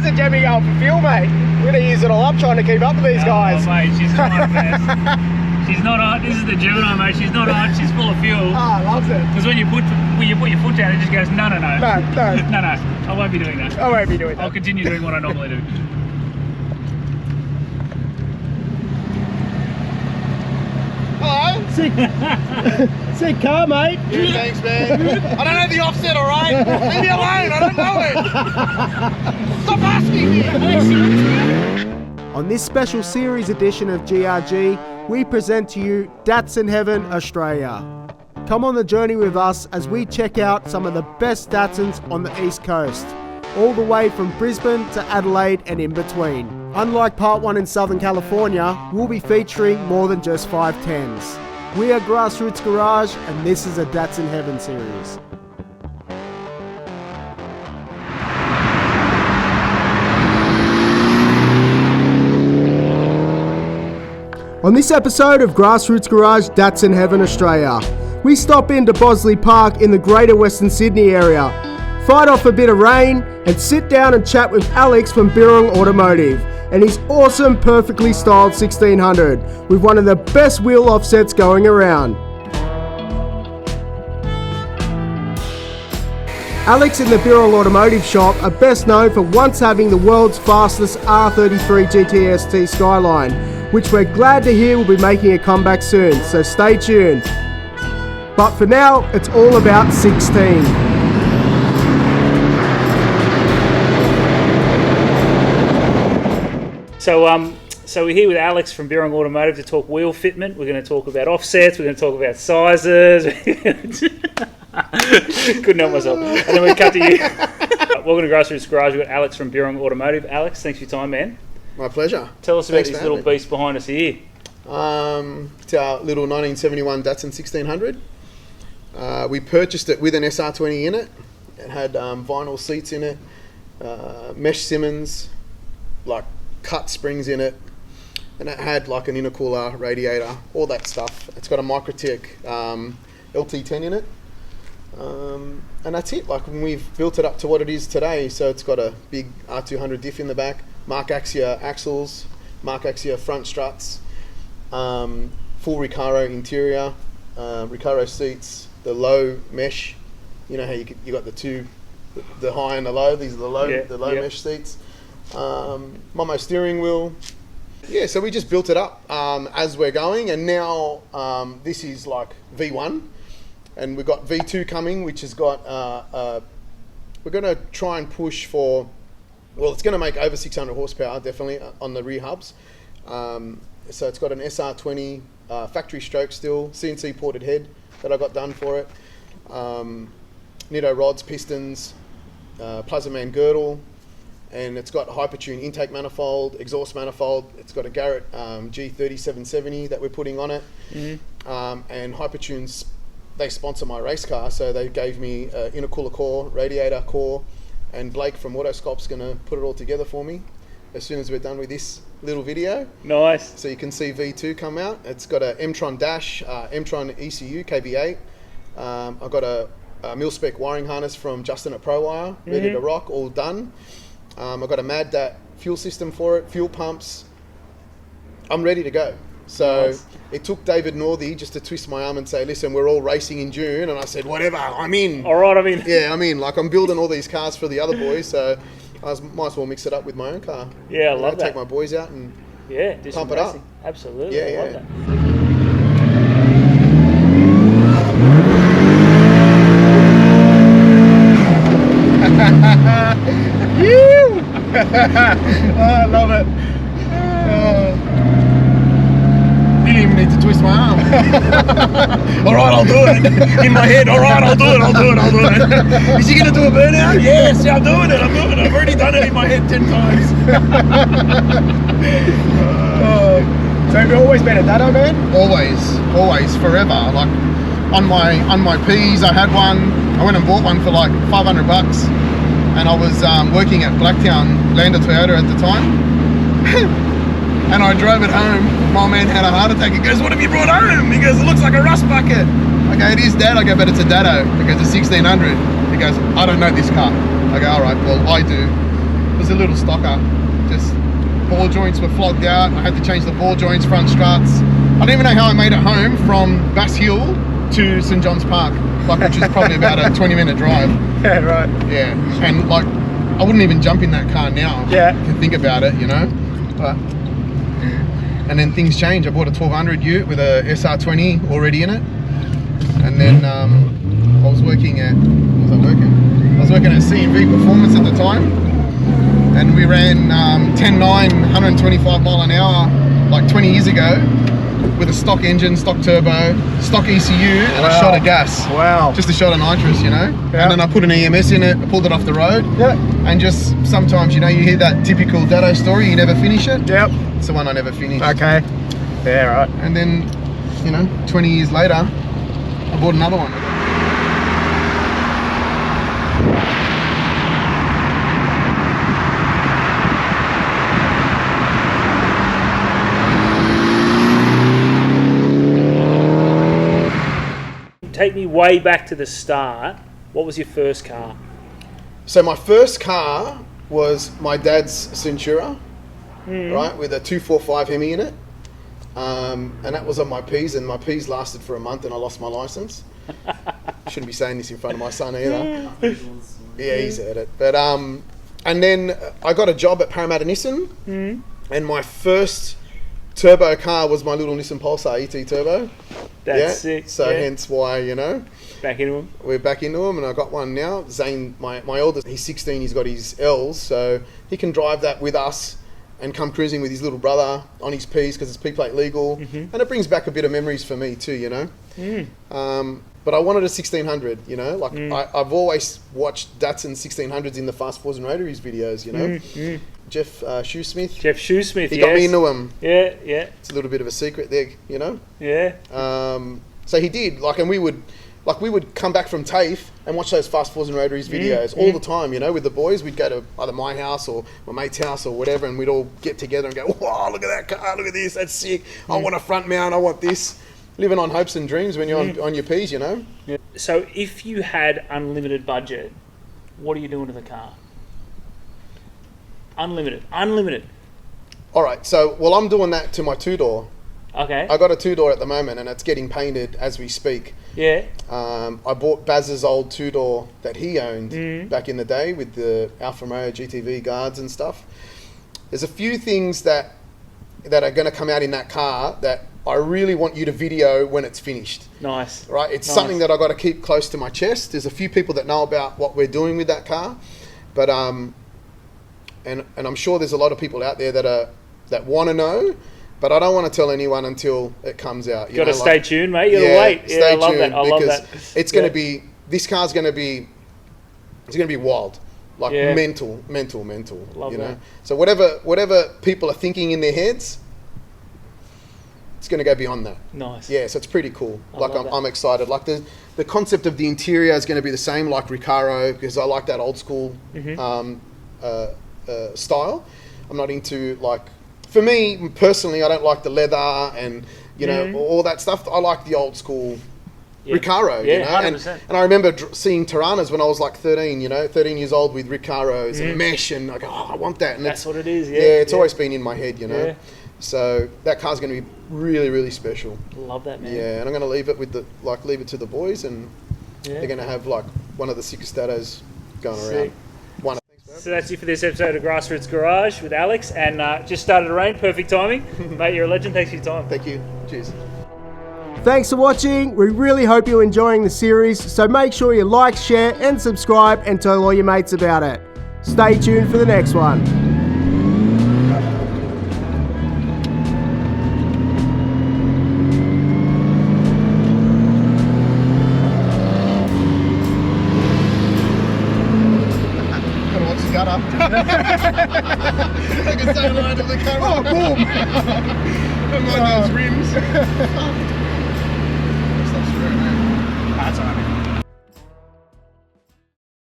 How's the Jemmy going for fuel, mate? We're going to use it all up trying to keep up with these guys. Oh, mate, she's not fast. She's not hot. This is the Gemini, mate. She's not hot. She's full of fuel. Oh, loves it. Because when you put your foot down, it just goes, no. No. No. I won't be doing that. I won't be doing that. I'll continue doing what I normally do. Hello. Sick car, mate. Yeah, thanks, man. I don't know the offset, all right? Leave me alone. I don't know it. Stop asking me. On this special series edition of GRG, we present to you Datsun Heaven Australia. Come on the journey with us as we check out some of the best Datsuns on the East Coast, all the way from Brisbane to Adelaide and in between. Unlike part 1 in Southern California, we'll be featuring more than just 510s. We are GrassRoots Garage, and this is a Datsun Heaven series. On this episode of GrassRoots Garage Datsun Heaven Australia, we stop into Bosley Park in the Greater Western Sydney area, fight off a bit of rain, and sit down and chat with Alex from Birrong Automotive and his awesome perfectly styled 1600 with one of the best wheel offsets going around. Alex and the Birrong Automotive Shop are best known for once having the world's fastest R33 GTST Skyline, which we're glad to hear will be making a comeback soon, so stay tuned. But for now, it's all about 16. So we're here with Alex from Birrong Automotive to talk wheel fitment. We're going to talk about offsets. We're going to talk about sizes. Couldn't help myself. And then we cut to you. Welcome to GrassRoots Garage. We've got Alex from Birrong Automotive. Alex, thanks for your time, man. My pleasure. Tell us about this little beast behind us here. It's our little 1971 Datsun 1600. We purchased it with an sr20 in it. It had vinyl seats in it, mesh Simmons, like cut springs in it, and it had like an intercooler, radiator, all that stuff. It's got a MikroTik LT10 in it, and that's it. Like we've built it up to what it is today. So it's got a big R200 diff in the back, Mark Axia axles, Mark Axia front struts, full Recaro interior, Recaro seats, the low mesh. You know how you got the two, the high and the low. These are the low, mesh seats. Momo steering wheel. Yeah, so we just built it up as we're going, and now this is like V1, and we've got V2 coming, which has got we're going to try and push for, well, it's going to make over 600 horsepower definitely on the rear hubs. So it's got an SR20 factory stroke still, CNC ported head that I got done for it, Nitto rods, pistons, Plaza Man girdle, and it's got a Hypertune intake manifold, exhaust manifold. It's got a Garrett G3770 that we're putting on it. Mm-hmm. And Hypertunes, they sponsor my race car, so they gave me an intercooler core, radiator core, and Blake from Autoscope's going to put it all together for me as soon as we're done with this little video. Nice. So you can see V2 come out. It's got a M-Tron dash, M-Tron ECU KV8. I've got a mil-spec wiring harness from Justin at ProWire, ready to rock, all done. I've got a Mad Dat fuel system for it, fuel pumps. I'm ready to go. So nice. It took David Northey just to twist my arm and say, listen, we're all racing in June. And I said, whatever, I'm in. All right, I'm in. Yeah, I'm in. Like, I'm building all these cars for the other boys, so I might as well mix it up with my own car. Yeah, I love that. Take my boys out and do pump it up. Absolutely, Yeah, I love that. I love it. Didn't even need to twist my arm. All right, I'll do it. In my head, all right, I'll do it. Is he going to do a burnout? Yes, I'm doing it. I've already done it in my head 10 times. So have you always been a Datsun man? Always, forever. Like on my P's, I had one. I went and bought one for like $500. And I was working at Blacktown Lander Toyota at the time. And I drove it home. My man had a heart attack. He goes, what have you brought home? He goes, it looks like a rust bucket. I go, it is, Dad. I go, but it's a Datto. He goes, a 1600. He goes, I don't know this car. I go, all right, well, I do. It was a little stocker. Just ball joints were flogged out. I had to change the ball joints, front struts. I don't even know how I made it home from Bass Hill to St John's Park, like, which is probably about a 20-minute drive. Yeah, right. Yeah, and like, I wouldn't even jump in that car now. Yeah. You can think about it, you know. But, and then things change. I bought a 1200 ute with a sr20 already in it, and then I was working at, what was I working? I was working at C&V Performance at the time, and we ran 10.9, 125 mile an hour, like 20 years ago, with a stock engine, stock turbo, stock ECU, and a shot of gas. Wow. Just a shot of nitrous, you know? Yep. And then I put an EMS in it, I pulled it off the road. Yep. And just sometimes, you know, you hear that typical Datto story, you never finish it. Yep. It's the one I never finished. Okay. Yeah, right. And then, you know, 20 years later, I bought another one. Take me way back to the start. What was your first car? So my first car was my dad's Centura, right, with a 245 Hemi in it. And that was on my P's, and my P's lasted for a month and I lost my license. Shouldn't be saying this in front of my son either. Yeah, he's heard it. But and then I got a job at Parramatta Nissan, and my first turbo car was my little Nissan Pulsar ET Turbo. That's sick. So yeah. hence why, you know, Back into them. we're back into them, and I got one now. Zane, my oldest, he's 16, he's got his L's, so he can drive that with us and come cruising with his little brother on his P's because it's P-plate legal, and it brings back a bit of memories for me too, you know. But I wanted a 1600, you know, like I've always watched Datsun 1600s in the Fast Fours and Rotaries videos, you know. Jeff Shoesmith. Jeff Shoesmith, He got me into him. Yeah, yeah, It's a little bit of a secret there, you know. yeah. So he did, like, and we would come back from TAFE and watch those Fast Fours and Rotaries videos all the time, you know, with the boys. We'd go to either my house or my mate's house or whatever, and we'd all get together and go, wow, look at that car, look at this, that's sick. I want a front mount, I want this. Living on hopes and dreams when you're on your P's, you know. Yeah. So if you had unlimited budget, what are you doing to the car? Unlimited. All right, so, well, I'm doing that to my two-door. Okay. I got a two-door at the moment, and it's getting painted as we speak. Yeah. I bought Baz's old two-door that he owned back in the day with the Alfa Romeo GTV guards and stuff. There's a few things that are going to come out in that car that I really want you to video when it's finished. Nice. Right? It's Nice. something that I got to keep close to my chest. There's a few people that know about what we're doing with that car, but and I'm sure there's a lot of people out there that want to know, but I don't want to tell anyone until it comes out. You got to stay tuned, mate. You got to wait. Yeah, I love that. I love that. It's going to be, this car's going to be, it's going to be wild. Like mental. Love you that. know. So whatever people are thinking in their heads, it's going to go beyond that. Nice. Yeah, so it's pretty cool. love that. I'm excited. Like the concept of the interior is going to be the same, like Recaro, because I like that old school style. I'm not into, like, for me personally, I don't like the leather and you know all that stuff. I like the old school Recaro, Yeah, you know. 100%. And I remember seeing Tiranas when I was like 13, you know, 13 years old with Recaros and mesh, and I go, oh, I want that. And That's what it is. yeah, it's always been in my head, you know. Yeah. So that car's going to be really, really special. Love that, man. Yeah, and I'm going to leave it to the boys, and they're going to have like one of the sickest Dattos going around. So that's it for this episode of GrassRoots Garage with Alex, and just started to rain. Perfect timing. Mate, you're a legend. Thanks for your time. Thank you. Cheers. Thanks for watching. We really hope you're enjoying the series, so make sure you like, share and subscribe and tell all your mates about it. Stay tuned for the next one. I can say hello to the camera. Oh, boom! Don't mind those rims. Stop screwing, man. That's all right.